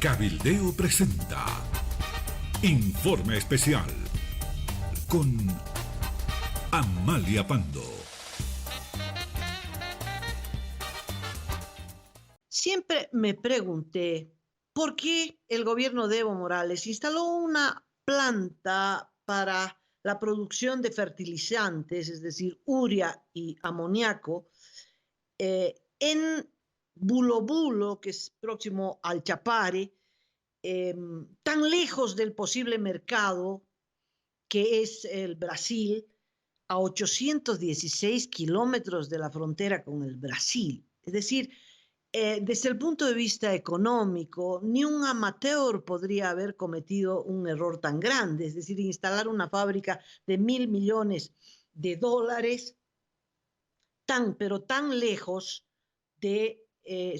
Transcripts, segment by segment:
Cabildeo presenta Informe Especial con Amalia Pando. Siempre me pregunté por qué el gobierno de Evo Morales instaló una planta para la producción de fertilizantes, es decir, urea y amoníaco, en Bulo Bulo, que es próximo al Chapare, tan lejos del posible mercado que es el Brasil, a 816 kilómetros de la frontera con el Brasil. Es decir, desde el punto de vista económico, ni un amateur podría haber cometido un error tan grande, es decir, instalar una fábrica de $1.000 millones, pero tan lejos de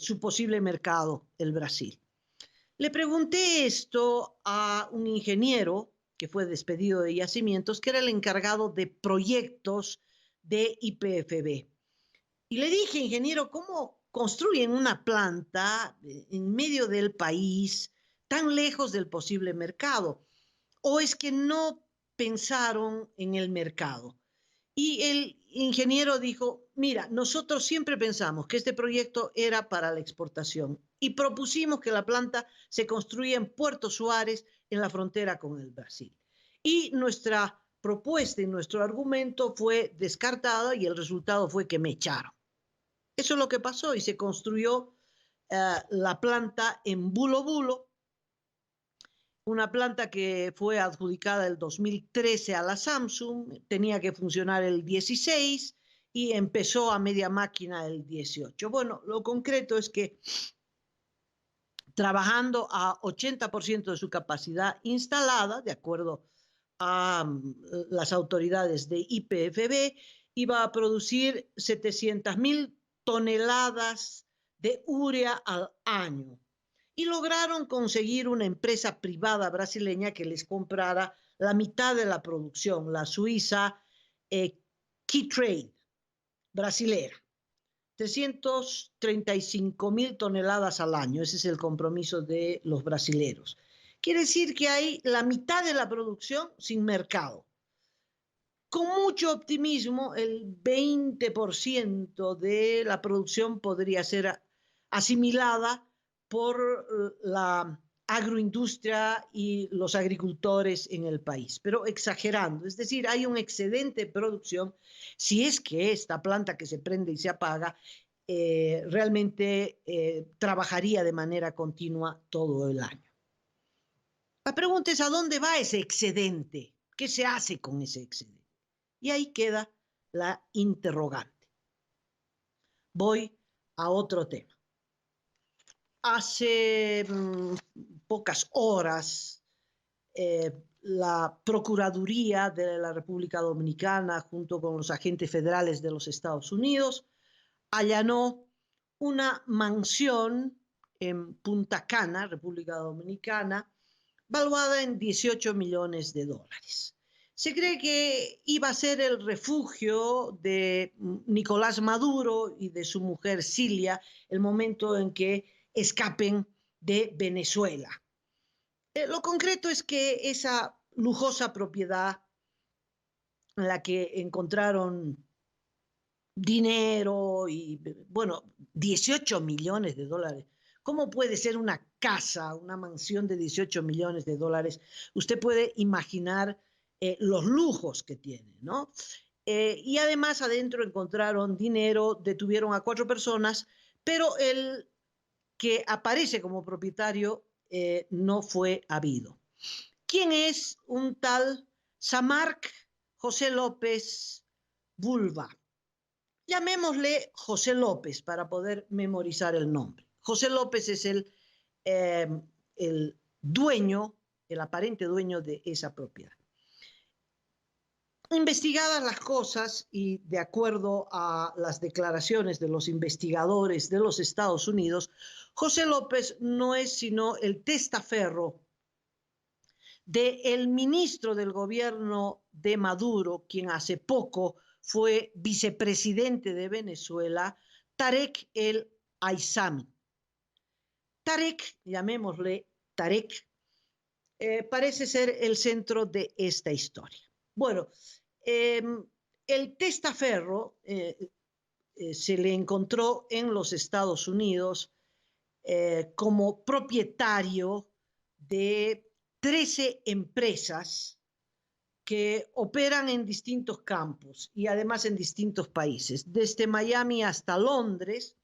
su posible mercado, el Brasil. Le pregunté esto a un ingeniero que fue despedido de Yacimientos, que era el encargado de proyectos de YPFB. Y le dije, ingeniero, ¿cómo construyen una planta en medio del país, tan lejos del posible mercado? ¿O es que no pensaron en el mercado? Y el ingeniero dijo, mira, nosotros siempre pensamos que este proyecto era para la exportación y propusimos que la planta se construya en Puerto Suárez, en la frontera con el Brasil. Y nuestra propuesta y nuestro argumento fue descartada y el resultado fue que me echaron. Eso es lo que pasó y se construyó la planta en Bulo Bulo, una planta que fue adjudicada el 2013 a la Samsung, tenía que funcionar el 16 y empezó a media máquina el 18. Bueno, lo concreto es que trabajando a 80% de su capacidad instalada, de acuerdo a las autoridades de YPFB, iba a producir 700.000 toneladas de urea al año. Y lograron conseguir una empresa privada brasileña que les comprara la mitad de la producción, la suiza Keytrade, brasilera. 335.000 toneladas al año, ese es el compromiso de los brasileros. Quiere decir que hay la mitad de la producción sin mercado. Con mucho optimismo, el 20% de la producción podría ser asimilada por la agroindustria y los agricultores en el país, pero exagerando. Es decir, hay un excedente de producción si es que esta planta que se prende y se apaga realmente trabajaría de manera continua todo el año. La pregunta es, ¿a dónde va ese excedente? ¿Qué se hace con ese excedente? Y ahí queda la interrogante. Voy a otro tema. Hace pocas horas, la Procuraduría de la República Dominicana, junto con los agentes federales de los Estados Unidos, allanó una mansión en Punta Cana, República Dominicana, valuada en $18 millones. Se cree que iba a ser el refugio de Nicolás Maduro y de su mujer Cilia el momento en que escapen de Venezuela. Lo concreto es que esa lujosa propiedad en la que encontraron dinero y, bueno, $18 millones. ¿Cómo puede ser una casa, una mansión de $18 millones? Usted puede imaginar los lujos que tiene, ¿no? Y además adentro encontraron dinero, detuvieron a 4 personas, pero el que aparece como propietario no fue habido. ¿Quién es un tal Samarc José López Bulba? Llamémosle José López para poder memorizar el nombre. José López es el dueño, el aparente dueño de esa propiedad. Investigadas las cosas y de acuerdo a las declaraciones de los investigadores de los Estados Unidos, José López no es sino el testaferro del ministro del gobierno de Maduro, quien hace poco fue vicepresidente de Venezuela, Tarek El Aissami. Tarek, llamémosle Tarek, parece ser el centro de esta historia. Bueno, el testaferro se le encontró en los Estados Unidos como propietario de 13 empresas que operan en distintos campos y además en distintos países, desde Miami hasta Londres,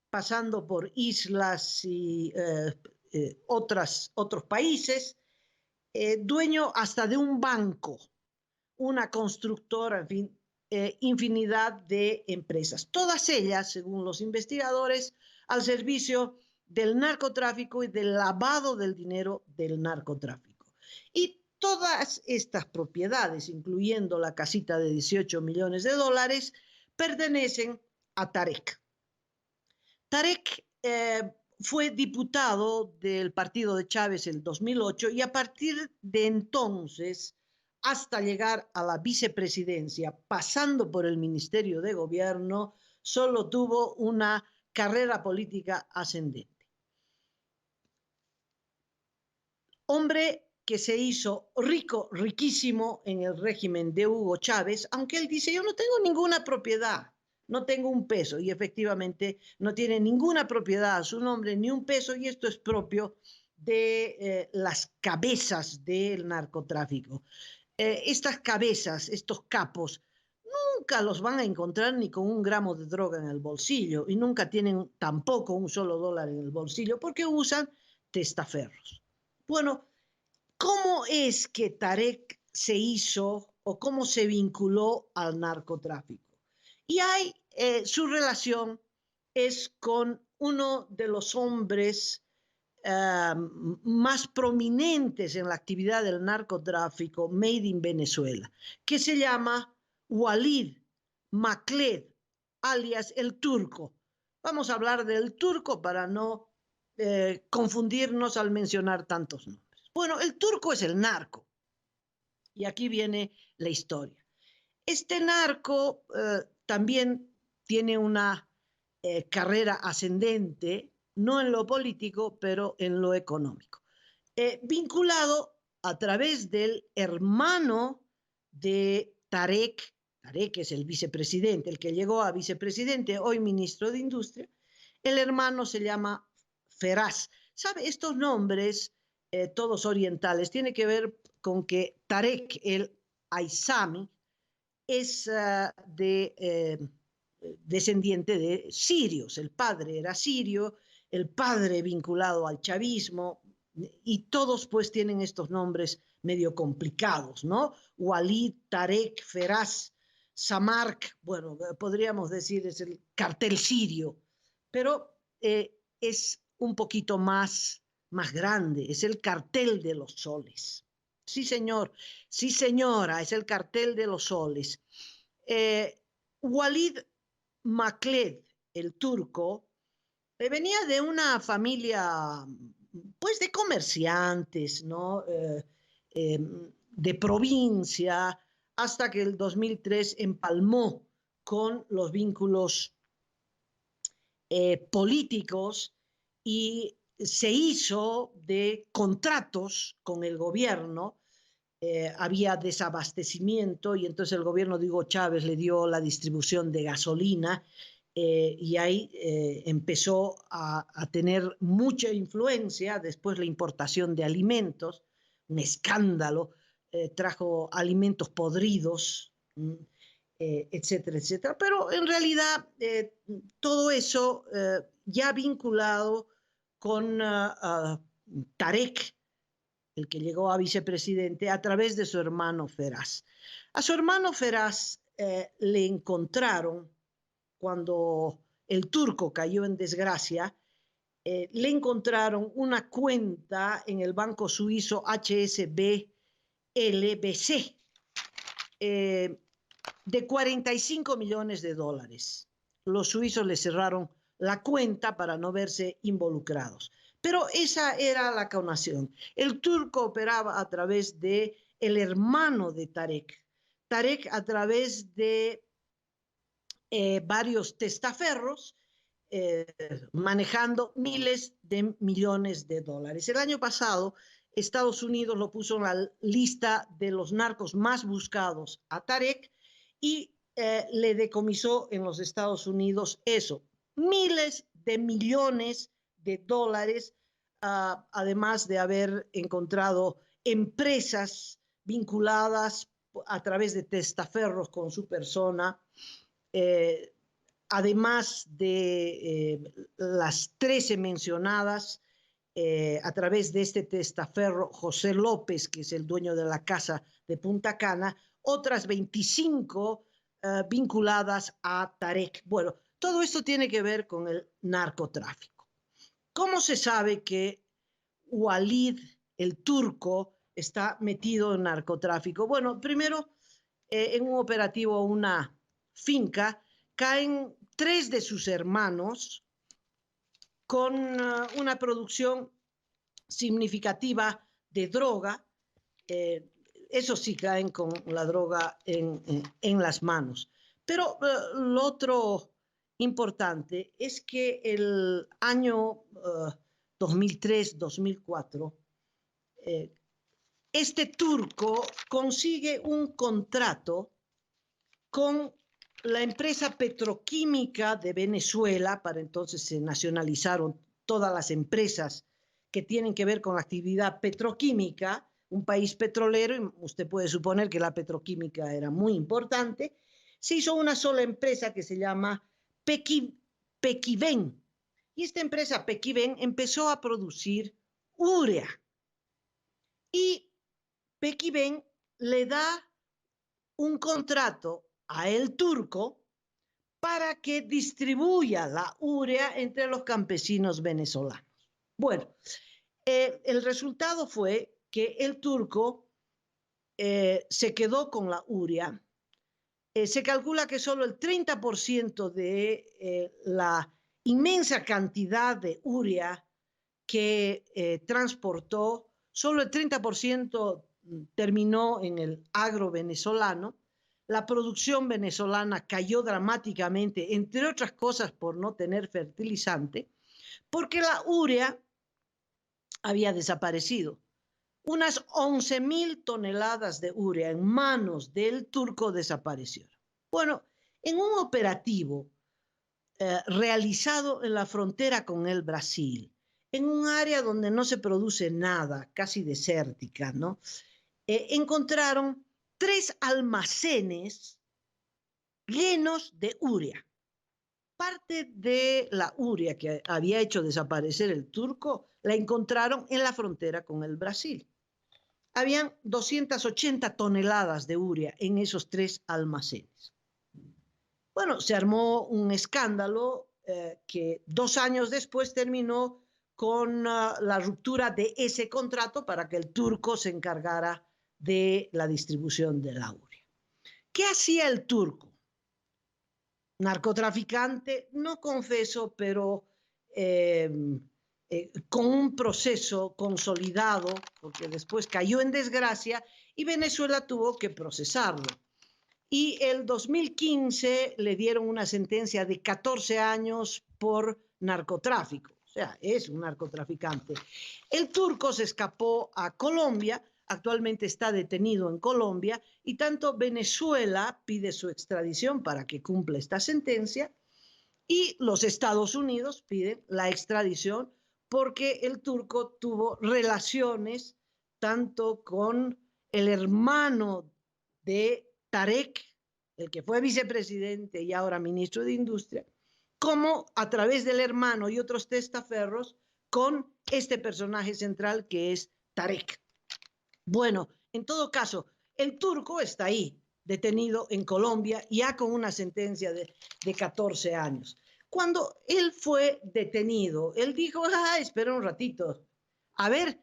pasando por islas y otros países, dueño hasta de un banco, una constructora, en fin, infinidad de empresas. Todas ellas, según los investigadores, al servicio del narcotráfico y del lavado del dinero del narcotráfico. Y todas estas propiedades, incluyendo la casita de 18 millones de dólares, pertenecen a Tarek. Tarek fue diputado del partido de Chávez en 2008 y a partir de entonces, hasta llegar a la vicepresidencia, pasando por el Ministerio de Gobierno, solo tuvo una carrera política ascendente. Hombre que se hizo rico, riquísimo en el régimen de Hugo Chávez, aunque él dice, yo no tengo ninguna propiedad, no tengo un peso, y efectivamente no tiene ninguna propiedad a su nombre, ni un peso, y esto es propio de las cabezas del narcotráfico. Estas cabezas, estos capos, nunca los van a encontrar ni con un gramo de droga en el bolsillo, y nunca tienen tampoco un solo dólar en el bolsillo, porque usan testaferros. Bueno, ¿cómo es que Tarek se hizo o cómo se vinculó al narcotráfico? Y su relación es con uno de los hombres más prominentes en la actividad del narcotráfico made in Venezuela, que se llama Walid Makled, alias el Turco. Vamos a hablar del Turco para no confundirnos al mencionar tantos nombres. Bueno, el Turco es el narco. Y aquí viene la historia. Este narco también tiene una carrera ascendente, no en lo político, pero en lo económico. Vinculado a través del hermano de Tarek. Tarek es el vicepresidente, el que llegó a vicepresidente, hoy ministro de Industria. El hermano se llama Feraz. ¿Sabe? Estos nombres, todos orientales, tiene que ver con que Tarek el Aizami es descendiente de sirios. El padre era sirio, el padre vinculado al chavismo, y todos pues tienen estos nombres medio complicados, ¿no? Walid, Tarek, Feraz, Samark, bueno, podríamos decir es el cartel sirio, pero es un poquito más grande, es el cartel de los soles. Sí, señor, sí, señora, es el cartel de los soles. Walid Makled, el turco, venía de una familia, pues, de comerciantes, ¿no? De provincia, hasta que el 2003 empalmó con los vínculos políticos y se hizo de contratos con el gobierno. Había desabastecimiento y entonces el gobierno de Hugo Chávez le dio la distribución de gasolina y ahí empezó a tener mucha influencia. Después la importación de alimentos, un escándalo, trajo alimentos podridos, etcétera, etcétera. Pero en realidad todo eso ya vinculado con Tarek, el que llegó a vicepresidente, a través de su hermano Feraz. A su hermano Feraz le encontraron, cuando el turco cayó en desgracia, le encontraron una cuenta en el banco suizo HSBLBC de 45 millones de dólares. Los suizos le cerraron la cuenta para no verse involucrados. Pero esa era la causación. El turco operaba a través de el hermano de Tarek. Tarek a través de varios testaferros manejando miles de millones de dólares. El año pasado, Estados Unidos lo puso en la lista de los narcos más buscados a Tarek y le decomisó en los Estados Unidos eso, miles de millones de dólares, además de haber encontrado empresas vinculadas a través de testaferros con su persona, además de las 13 mencionadas, a través de este testaferro José López, que es el dueño de la casa de Punta Cana, otras 25 vinculadas a Tarek. Bueno, todo esto tiene que ver con el narcotráfico. ¿Cómo se sabe que Walid, el turco, está metido en narcotráfico? Bueno, primero, en un operativo, una finca, caen 3 de sus hermanos con una producción significativa de droga. Eso sí, caen con la droga en las manos. Pero lo otro importante es que el año 2003-2004, este turco consigue un contrato con la empresa petroquímica de Venezuela. Para entonces se nacionalizaron todas las empresas que tienen que ver con la actividad petroquímica, un país petrolero, y usted puede suponer que la petroquímica era muy importante. Se hizo una sola empresa que se llama Pequiven, y esta empresa Pequiven empezó a producir urea, y Pequiven le da un contrato a el turco para que distribuya la urea entre los campesinos venezolanos. Bueno, el resultado fue que el turco se quedó con la urea. Se calcula que solo el 30% de la inmensa cantidad de urea que transportó, solo el 30% terminó en el agro venezolano. La producción venezolana cayó dramáticamente, entre otras cosas por no tener fertilizante, porque la urea había desaparecido. Unas 11.000 toneladas de urea en manos del turco desaparecieron. Bueno, en un operativo realizado en la frontera con el Brasil, en un área donde no se produce nada, casi desértica, ¿no? Encontraron 3 almacenes llenos de urea. Parte de la urea que había hecho desaparecer el turco la encontraron en la frontera con el Brasil. Habían 280 toneladas de urea en esos 3 almacenes. Bueno, se armó un escándalo que 2 años después terminó con la ruptura de ese contrato para que el turco se encargara de la distribución de la urea. ¿Qué hacía el turco? Narcotraficante, no confeso, pero con un proceso consolidado, porque después cayó en desgracia y Venezuela tuvo que procesarlo. Y el 2015 le dieron una sentencia de 14 años por narcotráfico. O sea, es un narcotraficante. El turco se escapó a Colombia, actualmente está detenido en Colombia, y tanto Venezuela pide su extradición para que cumpla esta sentencia, y los Estados Unidos piden la extradición porque el turco tuvo relaciones tanto con el hermano de Tarek, el que fue vicepresidente y ahora ministro de Industria, como a través del hermano y otros testaferros con este personaje central que es Tarek. Bueno, en todo caso, el turco está ahí, detenido en Colombia, ya con una sentencia de 14 años. Cuando él fue detenido, él dijo, espera un ratito, a ver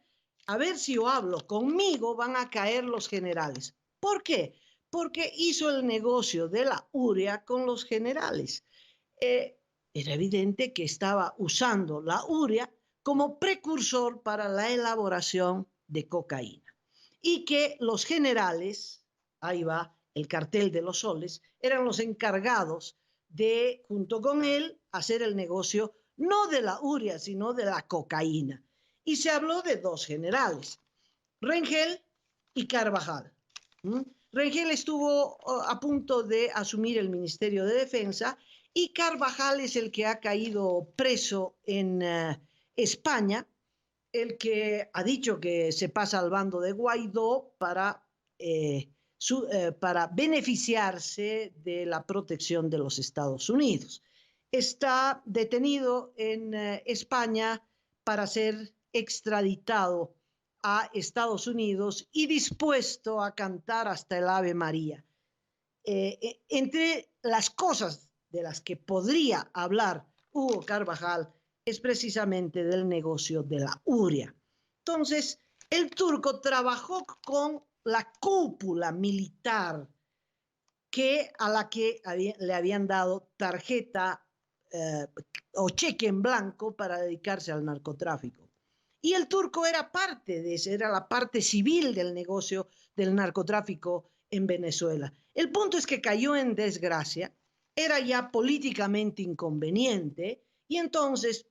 si yo hablo, conmigo van a caer los generales. ¿Por qué? Porque hizo el negocio de la urea con los generales. Era evidente que estaba usando la urea como precursor para la elaboración de cocaína. Y que los generales, ahí va el cartel de los soles, eran los encargados de, junto con él, hacer el negocio no de la urea, sino de la cocaína. Y se habló de dos generales, Rengel y Carvajal. Rengel estuvo a punto de asumir el Ministerio de Defensa y Carvajal es el que ha caído preso en España, el que ha dicho que se pasa al bando de Guaidó para beneficiarse de la protección de los Estados Unidos. Está detenido en España para ser extraditado a Estados Unidos y dispuesto a cantar hasta el Ave María. Entre las cosas de las que podría hablar Hugo Carvajal es precisamente del negocio de la urea. Entonces, el turco trabajó con la cúpula militar a la que le habían dado tarjeta o cheque en blanco para dedicarse al narcotráfico. Y el turco era parte de eso, era la parte civil del negocio del narcotráfico en Venezuela. El punto es que cayó en desgracia, era ya políticamente inconveniente y entonces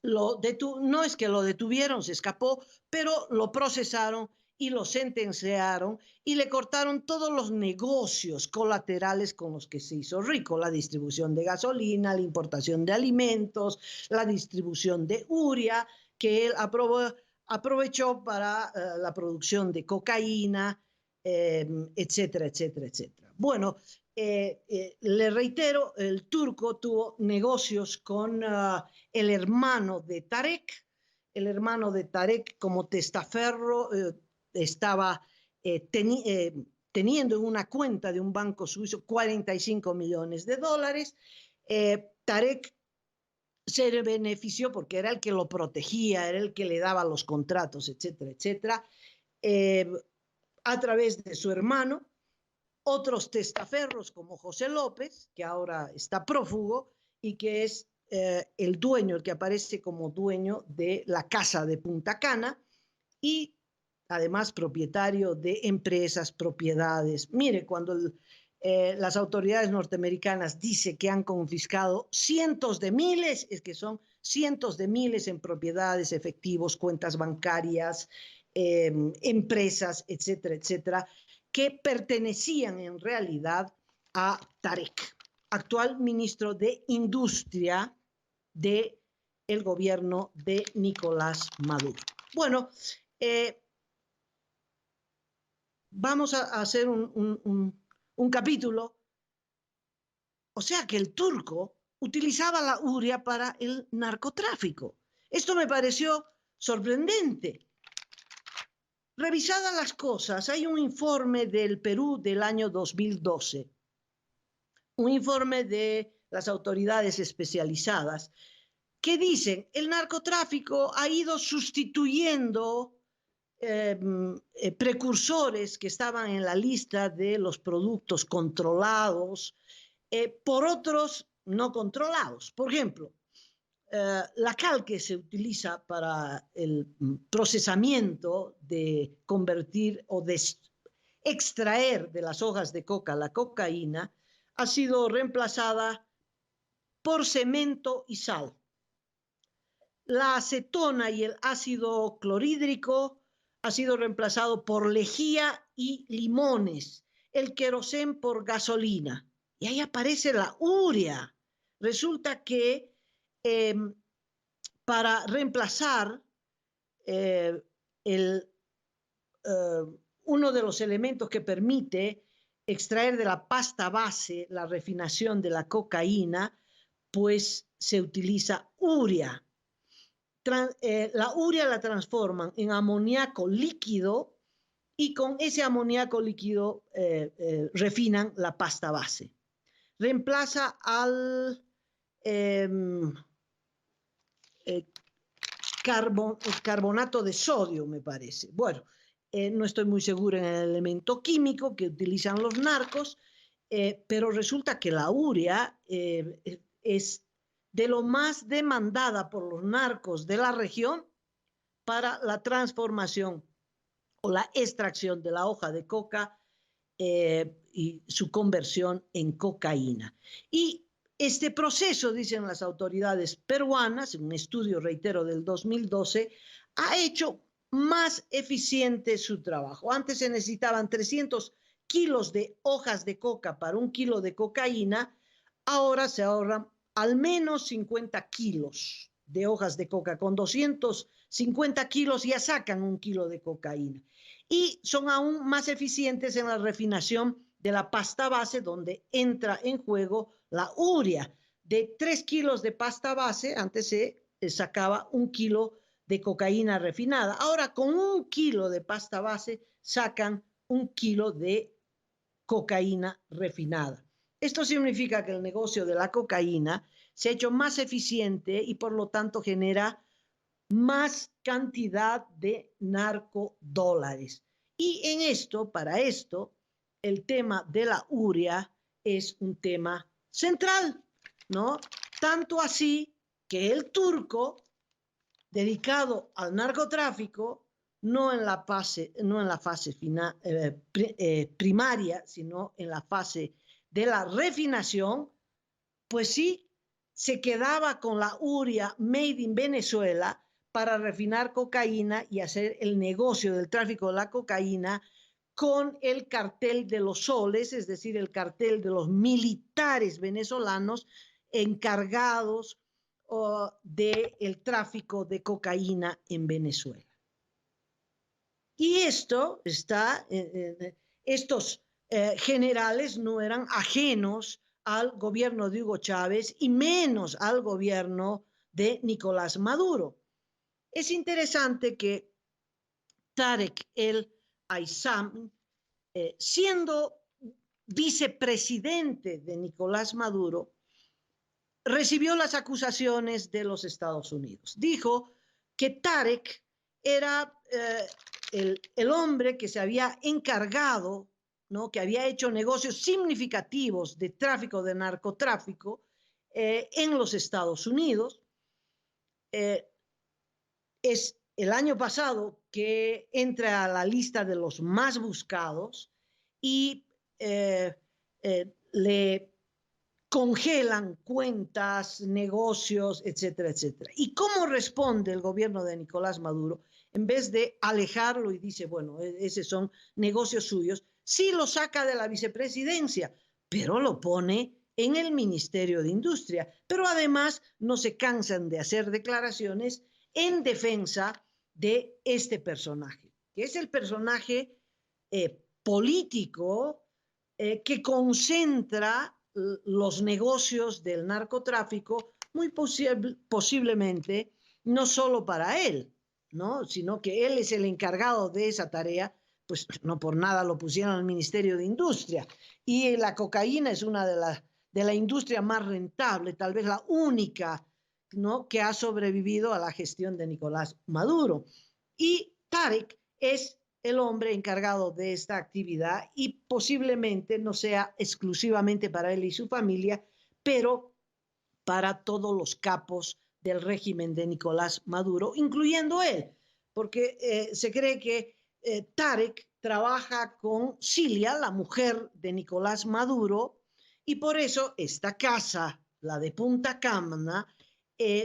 no es que lo detuvieron, se escapó, pero lo procesaron y lo sentenciaron y le cortaron todos los negocios colaterales con los que se hizo rico, la distribución de gasolina, la importación de alimentos, la distribución de urea, que él aprovechó para la producción de cocaína, etcétera, etcétera, etcétera. Bueno, le reitero, el turco tuvo negocios con el hermano de Tarek. El hermano de Tarek, como testaferro, estaba teniendo en una cuenta de un banco suizo 45 millones de dólares. Tarek se benefició porque era el que lo protegía, era el que le daba los contratos, etcétera, etcétera, a través de su hermano. Otros testaferros como José López, que ahora está prófugo y que es el dueño, el que aparece como dueño de la casa de Punta Cana y además propietario de empresas, propiedades. Mire, cuando las autoridades norteamericanas dicen que han confiscado cientos de miles, es que son cientos de miles en propiedades, efectivos, cuentas bancarias, empresas, etcétera, etcétera, que pertenecían en realidad a Tarek, actual ministro de Industria del gobierno de Nicolás Maduro. Bueno, vamos a hacer un capítulo. O sea que el turco utilizaba la urea para el narcotráfico. Esto me pareció sorprendente. Revisadas las cosas, hay un informe del Perú del año 2012, un informe de las autoridades especializadas, que dicen el narcotráfico ha ido sustituyendo precursores que estaban en la lista de los productos controlados por otros no controlados. Por ejemplo, la cal que se utiliza para el procesamiento de convertir o de extraer de las hojas de coca la cocaína ha sido reemplazada por cemento y sal. La acetona y el ácido clorhídrico ha sido reemplazado por lejía y limones, el querosén por gasolina. Y ahí aparece la urea. Resulta que para reemplazar uno de los elementos que permite extraer de la pasta base la refinación de la cocaína, pues se utiliza urea. La urea la transforman en amoníaco líquido y con ese amoníaco líquido refinan la pasta base. Reemplaza al carbonato de sodio, me parece. Bueno, no estoy muy segura en el elemento químico que utilizan los narcos, pero resulta que la urea es de lo más demandada por los narcos de la región para la transformación o la extracción de la hoja de coca y su conversión en cocaína. Y Este proceso, dicen las autoridades peruanas, en un estudio, reitero, del 2012, ha hecho más eficiente su trabajo. Antes se necesitaban 300 kilos de hojas de coca para 1 kilo de cocaína, ahora se ahorran al menos 50 kilos de hojas de coca. Con 250 kilos ya sacan 1 kilo de cocaína. Y son aún más eficientes en la refinación de la pasta base, donde entra en juego la urea. De 3 kilos de pasta base, antes se sacaba 1 kilo de cocaína refinada. Ahora, con 1 kilo de pasta base, sacan 1 kilo de cocaína refinada. Esto significa que el negocio de la cocaína se ha hecho más eficiente y por lo tanto genera más cantidad de narcodólares. Y en esto, para esto, el tema de la urea es un tema central, ¿no? Tanto así que el turco, dedicado al narcotráfico, no en la fase final, primaria, sino en la fase de la refinación, pues sí, se quedaba con la urea made in Venezuela para refinar cocaína y hacer el negocio del tráfico de la cocaína con el cartel de los soles, es decir, el cartel de los militares venezolanos encargados del tráfico de cocaína en Venezuela. Y estos generales no eran ajenos al gobierno de Hugo Chávez y menos al gobierno de Nicolás Maduro. Es interesante que Tarek El Aissam, siendo vicepresidente de Nicolás Maduro, recibió las acusaciones de los Estados Unidos. Dijo que Tarek era el hombre que se había encargado, ¿no?, que había hecho negocios significativos de tráfico, de narcotráfico en los Estados Unidos. Es el año pasado que entra a la lista de los más buscados y le congelan cuentas, negocios, etcétera, etcétera. ¿Y cómo responde el gobierno de Nicolás Maduro? En vez de alejarlo y dice, bueno, esos son negocios suyos, sí lo saca de la vicepresidencia, pero lo pone en el Ministerio de Industria. Pero además no se cansan de hacer declaraciones en defensa de este personaje, que es el personaje político que concentra los negocios del narcotráfico, muy posiblemente no solo para él, ¿no?, sino que él es el encargado de esa tarea, pues no por nada lo pusieron al Ministerio de Industria. Y la cocaína es una de la industria más rentable, tal vez la única, ¿no?, que ha sobrevivido a la gestión de Nicolás Maduro. Y Tarek es el hombre encargado de esta actividad y posiblemente no sea exclusivamente para él y su familia, pero para todos los capos del régimen de Nicolás Maduro, incluyendo él, porque se cree que Tarek trabaja con Cilia, la mujer de Nicolás Maduro, y por eso esta casa, la de Punta Cana,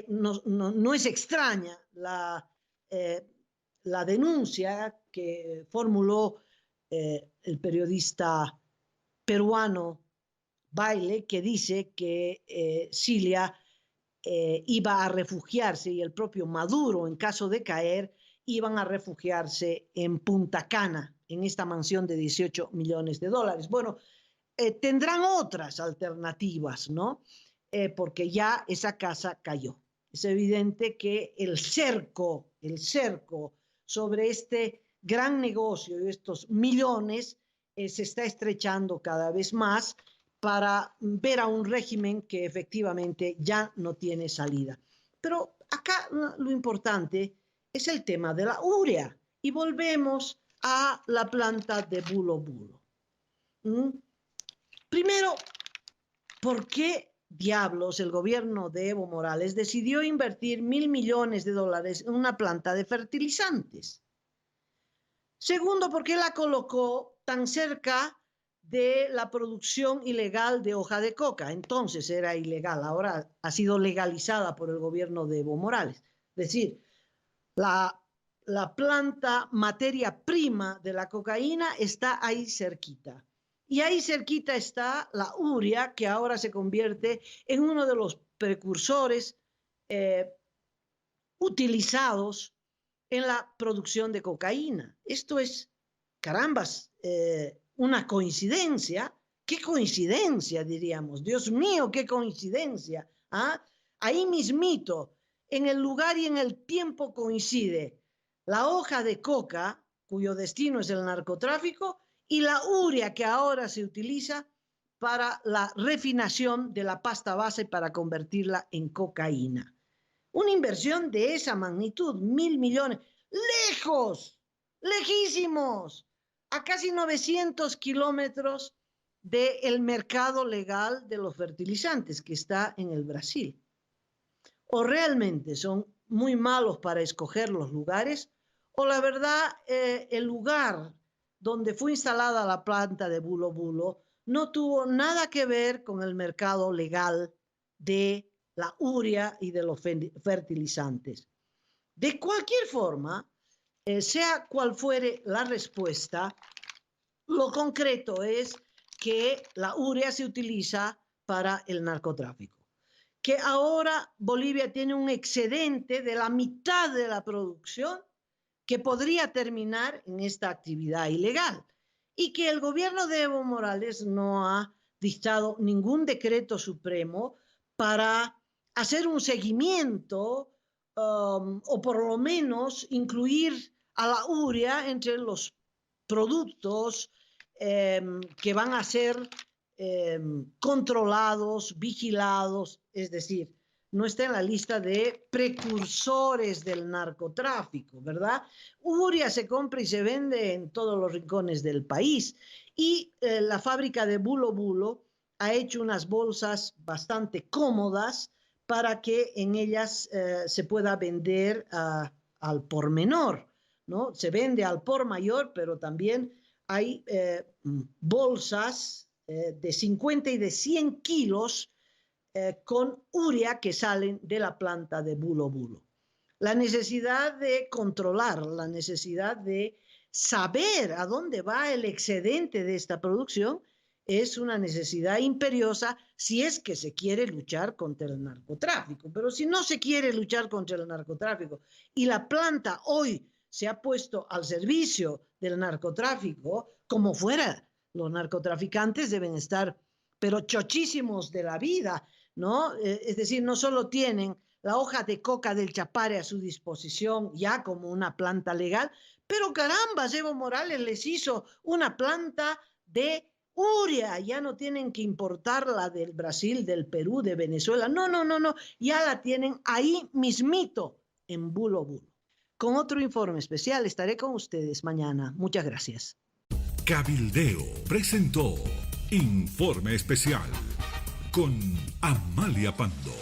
no es extraña la denuncia que formuló el periodista peruano Baile, que dice que Cilia iba a refugiarse y el propio Maduro, en caso de caer, iban a refugiarse en Punta Cana, en esta mansión de 18 millones de dólares. Bueno, tendrán otras alternativas, ¿no? Porque ya esa casa cayó. Es evidente que el cerco sobre este gran negocio y estos millones se está estrechando cada vez más para ver a un régimen que efectivamente ya no tiene salida. Pero acá lo importante es el tema de la urea y volvemos a la planta de Bulo Bulo. Primero, ¿por qué diablos el gobierno de Evo Morales decidió invertir $1.000 millones en una planta de fertilizantes? Segundo, ¿por qué la colocó tan cerca de la producción ilegal de hoja de coca. Entonces era ilegal, ahora ha sido legalizada por el gobierno de Evo Morales. Es decir, la planta materia prima de la cocaína está ahí cerquita. Y ahí cerquita está la urea, que ahora se convierte en uno de los precursores utilizados en la producción de cocaína. Esto es, carambas, una coincidencia. ¿Qué coincidencia, diríamos? Dios mío, qué coincidencia. ¿Ah? Ahí mismito, en el lugar y en el tiempo coincide la hoja de coca, cuyo destino es el narcotráfico, y la urea que ahora se utiliza para la refinación de la pasta base para convertirla en cocaína. Una inversión de esa magnitud, 1.000 millones, lejos, lejísimos, a casi 900 kilómetros del mercado legal de los fertilizantes que está en el Brasil. O realmente son muy malos para escoger los lugares, o la verdad, el lugar donde fue instalada la planta de Bulo Bulo no tuvo nada que ver con el mercado legal de la urea y de los fertilizantes. De cualquier forma, sea cual fuere la respuesta, lo concreto es que la urea se utiliza para el narcotráfico, que ahora Bolivia tiene un excedente de la mitad de la producción que podría terminar en esta actividad ilegal y que el gobierno de Evo Morales no ha dictado ningún decreto supremo para hacer un seguimiento o por lo menos incluir a la urea entre los productos que van a ser controlados, vigilados, es decir, no está en la lista de precursores del narcotráfico, ¿verdad? Urea se compra y se vende en todos los rincones del país y la fábrica de Bulo Bulo ha hecho unas bolsas bastante cómodas para que en ellas se pueda vender al por menor, ¿no? Se vende al por mayor, pero también hay bolsas de 50 y de 100 kilos con urea que salen de la planta de Bulo Bulo. La necesidad de controlar, la necesidad de saber a dónde va el excedente de esta producción es una necesidad imperiosa si es que se quiere luchar contra el narcotráfico. Pero si no se quiere luchar contra el narcotráfico y la planta hoy se ha puesto al servicio del narcotráfico, como fuera, los narcotraficantes deben estar pero chochísimos de la vida, ¿no? Es decir, no solo tienen la hoja de coca del Chapare a su disposición ya como una planta legal, pero caramba, Evo Morales les hizo una planta de urea, ya no tienen que importarla del Brasil, del Perú, de Venezuela, no, ya la tienen ahí mismito en Bulo Bulo. Con otro informe especial estaré con ustedes mañana. Muchas gracias. Cabildeo presentó Informe Especial con Amalia Pando.